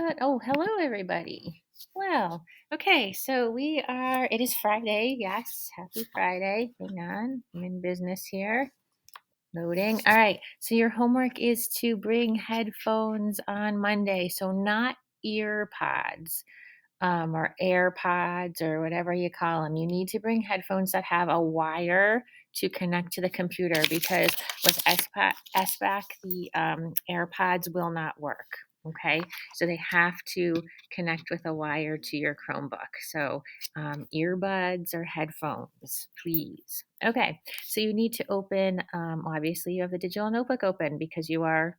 What? Oh, hello, everybody. Well, okay, so it is Friday. Yes, happy Friday. Hang on, I'm in business here. Loading. All right, so your homework is to bring headphones on Monday. So, not ear pods or AirPods or whatever you call them. You need to bring headphones that have a wire to connect to the computer because with SBAC, the AirPods will not work. Okay, so they have to connect with a wire to your Chromebook. So, earbuds or headphones, please. Okay, so you need to open, obviously, you have the digital notebook open because you are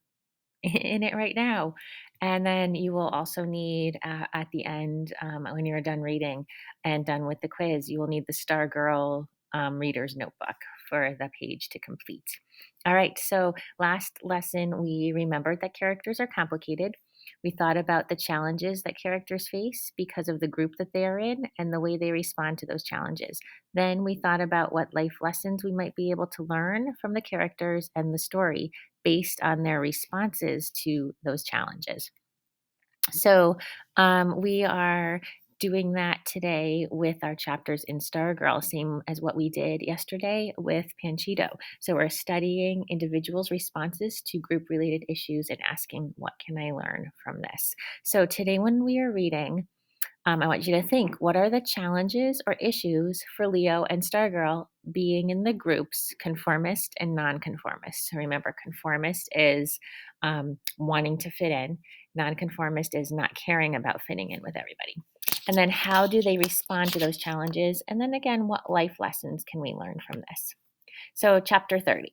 in it right now. And then you will also need at the end, when you're done reading and done with the quiz, you will need the Stargirl reader's notebook for the page to complete. All right, so last lesson, we remembered that characters are complicated. We thought about the challenges that characters face because of the group that they are in and the way they respond to those challenges. Then we thought about what life lessons we might be able to learn from the characters and the story based on their responses to those challenges. So we are doing that today with our chapters in Stargirl, same as what we did yesterday with Panchito. So we're studying individuals' responses to group related issues and asking, what can I learn from this? So today, when we are reading, I want you to think, what are the challenges or issues for Leo and Stargirl being in the groups conformist and nonconformist? So remember, conformist is wanting to fit in, nonconformist is not caring about fitting in with everybody. And then how do they respond to those challenges? And then again, what life lessons can we learn from this? So, chapter 30.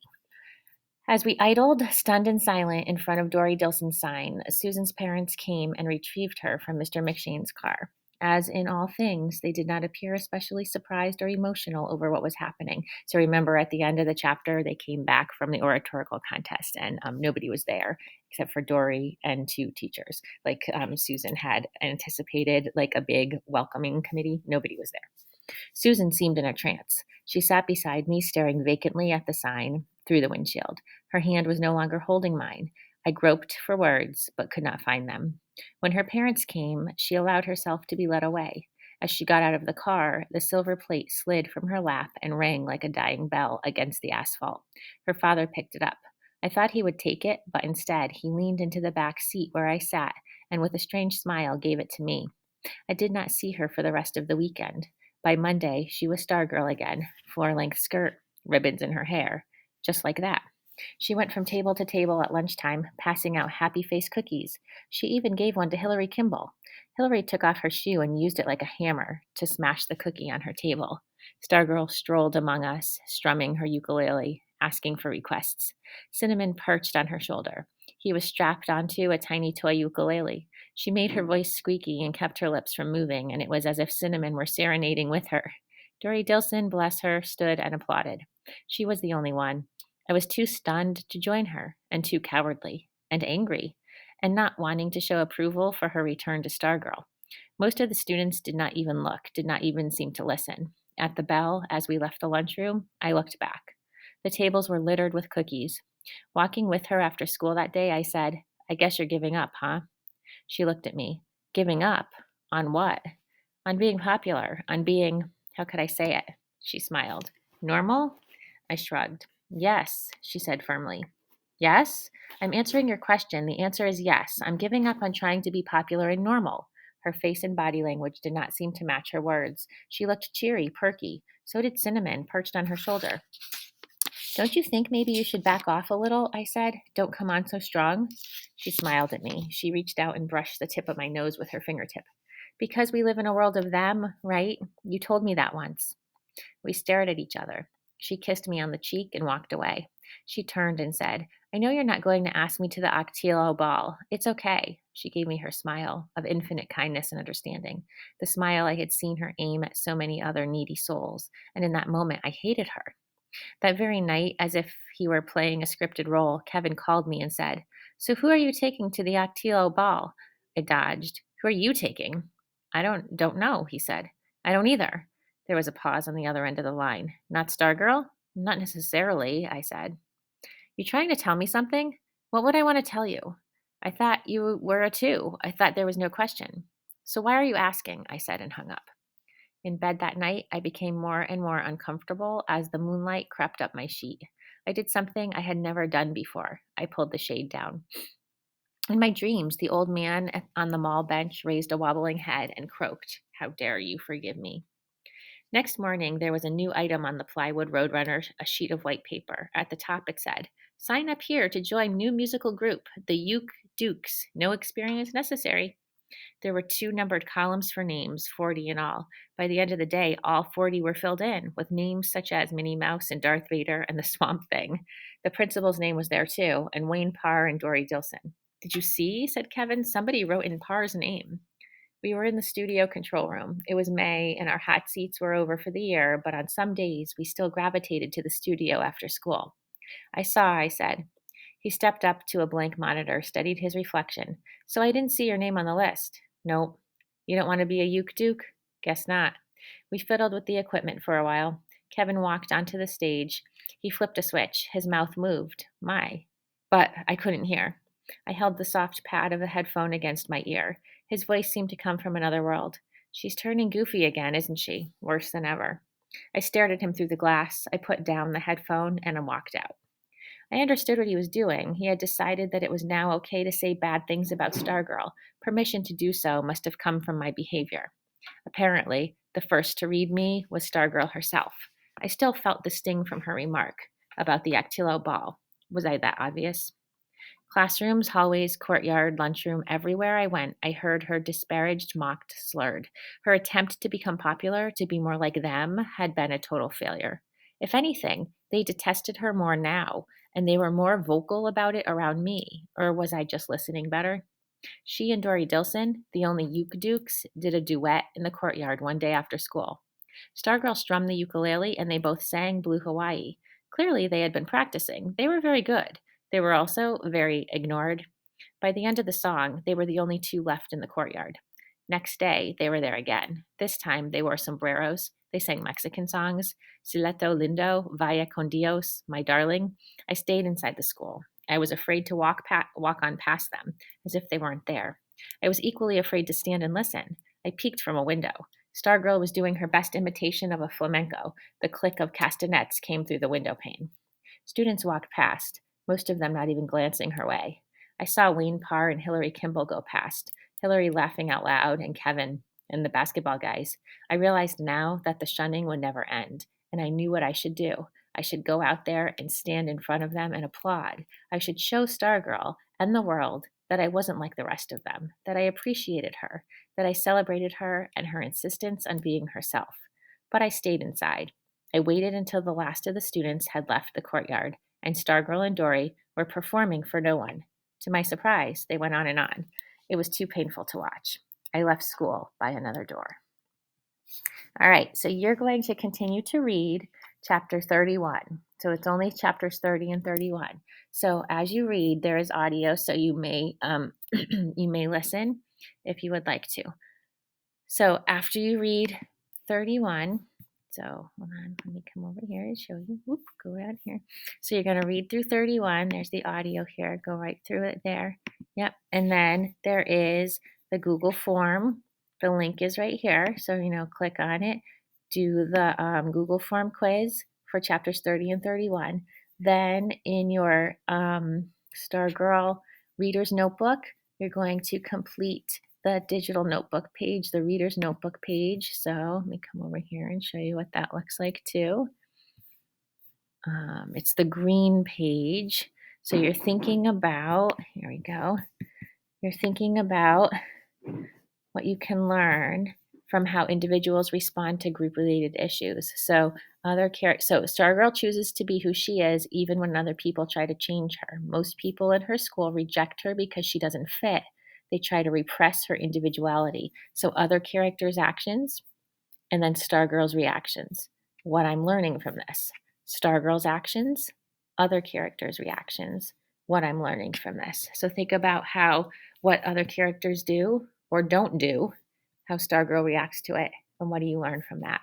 As we idled, stunned and silent, in front of Dory Dilson's sign, Susan's parents came and retrieved her from Mr. McShane's car. As in all things, they did not appear especially surprised or emotional over what was happening. So remember, at the end of the chapter, they came back from the oratorical contest, and nobody was there except for Dory and two teachers. Like Susan had anticipated, like a big welcoming committee. Nobody was there. Susan seemed in a trance. She sat beside me, staring vacantly at the sign through the windshield. Her hand was no longer holding mine. I groped for words, but could not find them. When her parents came, she allowed herself to be led away. As she got out of the car, the silver plate slid from her lap and rang like a dying bell against the asphalt. Her father picked it up. I thought he would take it, but instead he leaned into the back seat where I sat and with a strange smile gave it to me. I did not see her for the rest of the weekend. By Monday, she was Stargirl again, floor-length skirt, ribbons in her hair, just like that. She went from table to table at lunchtime, passing out happy face cookies. She even gave one to Hillary Kimball. Hillary took off her shoe and used it like a hammer to smash the cookie on her table. Stargirl strolled among us, strumming her ukulele, asking for requests. Cinnamon perched on her shoulder. He was strapped onto a tiny toy ukulele. She made her voice squeaky and kept her lips from moving, and it was as if Cinnamon were serenading with her. Dory Dilson, bless her, stood and applauded. She was the only one. I was too stunned to join her, and too cowardly, and angry, and not wanting to show approval for her return to Stargirl. Most of the students did not even look, did not even seem to listen. At the bell, as we left the lunchroom, I looked back. The tables were littered with cookies. Walking with her after school that day, I said, I guess you're giving up, huh? She looked at me. Giving up? On what? On being popular, on being, how could I say it? She smiled. Normal? I shrugged. Yes, she said firmly. Yes? I'm answering your question. The answer is yes. I'm giving up on trying to be popular and normal. Her face and body language did not seem to match her words. She looked cheery, perky. So did Cinnamon, perched on her shoulder. Don't you think maybe you should back off a little? I said. Don't come on so strong. She smiled at me. She reached out and brushed the tip of my nose with her fingertip. Because we live in a world of them, right? You told me that once. We stared at each other. She kissed me on the cheek and walked away. She turned and said, I know you're not going to ask me to the Octillo ball. It's okay. She gave me her smile of infinite kindness and understanding, the smile I had seen her aim at so many other needy souls, and in that moment I hated her. That very night, as if he were playing a scripted role, Kevin called me and said, So who are you taking to the Octillo ball? I dodged. Who are you taking? I don't know, he said. I don't either. There was a pause on the other end of the line. Not Stargirl? Not necessarily, I said. You trying to tell me something? What would I want to tell you? I thought you were a two. I thought there was no question. So why are you asking? I said and hung up. In bed that night, I became more and more uncomfortable as the moonlight crept up my sheet. I did something I had never done before. I pulled the shade down. In my dreams, the old man on the mall bench raised a wobbling head and croaked, "How dare you forgive me?" Next morning, there was a new item on the plywood Roadrunner, a sheet of white paper. At the top, it said, "Sign up here to join new musical group, the Uke Dukes. No experience necessary." There were two numbered columns for names, 40 in all. By the end of the day, all 40 were filled in with names such as Minnie Mouse and Darth Vader and the Swamp Thing. The principal's name was there too, and Wayne Parr and Dory Dilson. "Did you see?" said Kevin. "Somebody wrote in Parr's name." We were in the studio control room. It was May, and our hot seats were over for the year, but on some days we still gravitated to the studio after school. I said. He stepped up to a blank monitor, studied his reflection. "So I didn't see your name on the list." "Nope." "You don't want to be a Uke Duke?" "Guess not." We fiddled with the equipment for a while. Kevin walked onto the stage. He flipped a switch. His mouth moved. My. But I couldn't hear. I held the soft pad of the headphone against my ear. His voice seemed to come from another world. "She's turning goofy again, isn't she? Worse than ever." I stared at him through the glass. I put down the headphone and I walked out. I understood what he was doing. He had decided that it was now okay to say bad things about Stargirl. Permission to do so must have come from my behavior. Apparently, the first to read me was Stargirl herself. I still felt the sting from her remark about the Actilo ball. Was I that obvious? Classrooms, hallways, courtyard, lunchroom, everywhere I went, I heard her disparaged, mocked, slurred. Her attempt to become popular, to be more like them, had been a total failure. If anything, they detested her more now, and they were more vocal about it around me. Or was I just listening better? She and Dory Dilson, the only Uke Dukes, did a duet in the courtyard one day after school. Stargirl strummed the ukulele and they both sang Blue Hawaii. Clearly, they had been practicing. They were very good. They were also very ignored. By the end of the song, they were the only two left in the courtyard. Next day, they were there again. This time, they wore sombreros. They sang Mexican songs. Sileto Lindo, Vaya con Dios, My Darling. I stayed inside the school. I was afraid to walk on past them, as if they weren't there. I was equally afraid to stand and listen. I peeked from a window. Stargirl was doing her best imitation of a flamenco. The click of castanets came through the window pane. Students walked past, most of them not even glancing her way. I saw Wayne Parr and Hillary Kimball go past, Hillary laughing out loud, and Kevin and the basketball guys. I realized now that the shunning would never end, and I knew what I should do. I should go out there and stand in front of them and applaud. I should show Stargirl and the world that I wasn't like the rest of them, that I appreciated her, that I celebrated her and her insistence on being herself. But I stayed inside. I waited until the last of the students had left the courtyard, and Stargirl and Dory were performing for no one. To my surprise, they went on and on. It was too painful to watch. I left school by another door. All right, so you're going to continue to read chapter 31. So it's only chapters 30 and 31. So as you read, there is audio, so you may you may listen if you would like to. So after you read 31, so hold on, let me come over here and show you. Whoop, go around here. So you're going to read through 31. There's the audio here. Go right through it there. Yep. And then there is the Google form. The link is right here. So, click on it. Do the Google form quiz for chapters 30 and 31. Then in your Stargirl Reader's Notebook, you're going to complete the digital notebook page, the reader's notebook page. So let me come over here and show you what that looks like too. It's the green page. So you're thinking about, here we go. You're thinking about what you can learn from how individuals respond to group-related issues. So Stargirl chooses to be who she is even when other people try to change her. Most people in her school reject her because she doesn't fit. They try to repress her individuality. So other characters' actions and then Stargirl's reactions. What I'm learning from this. Stargirl's actions, other characters' reactions. What I'm learning from this. So think about what other characters do or don't do, how Stargirl reacts to it, and what do you learn from that?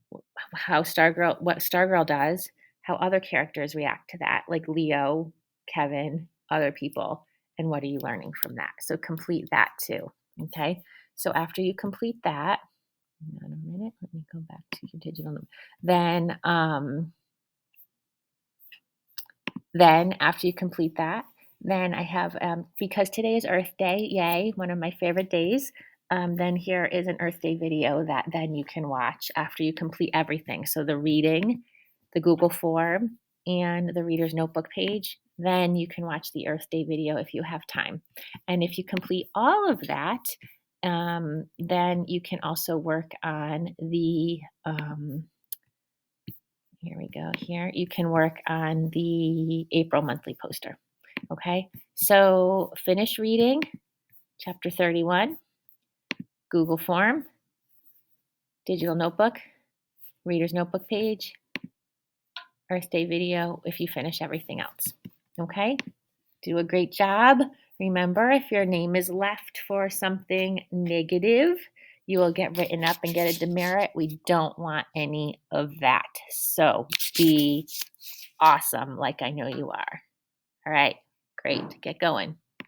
What Stargirl does, how other characters react to that, like Leo, Kevin, other people, and what are you learning from that? So complete that too. Okay. So after you complete that, hang on a minute, let me go back to your digital. Then after you complete that, then I have, because today is Earth Day, yay, one of my favorite days. Then here is an Earth Day video that then you can watch after you complete everything. So the reading, the Google form, and the reader's notebook page. Then you can watch the Earth Day video if you have time. And if you complete all of that, then you can also work on the here we go. Here you can work on the April monthly poster. Okay, so finish reading chapter 31, Google form, digital notebook, reader's notebook page, Earth Day video if you finish everything else. Okay, do a great job. Remember, if your name is left for something negative, you will get written up and get a demerit. We don't want any of that. So be awesome like I know you are. All right, great. Get going.